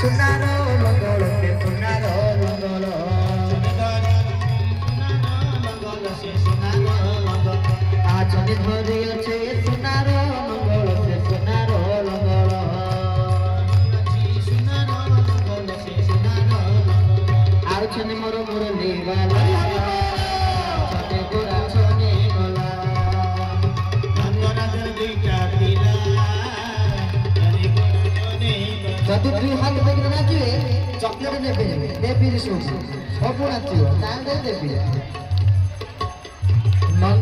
सुनारो लंगोल से सुनारो लंगोल आज धरी अच्छे सुनारो लंगोल से सुनारो लंगोल आर छने मोर मुरली वाला छने गोरा छने गला रंगराज दुईटा पिला जदि दुई हाथ देखि नाचिबे चॉकलेट नेबे देबी सब नाचिबो तांदे देबी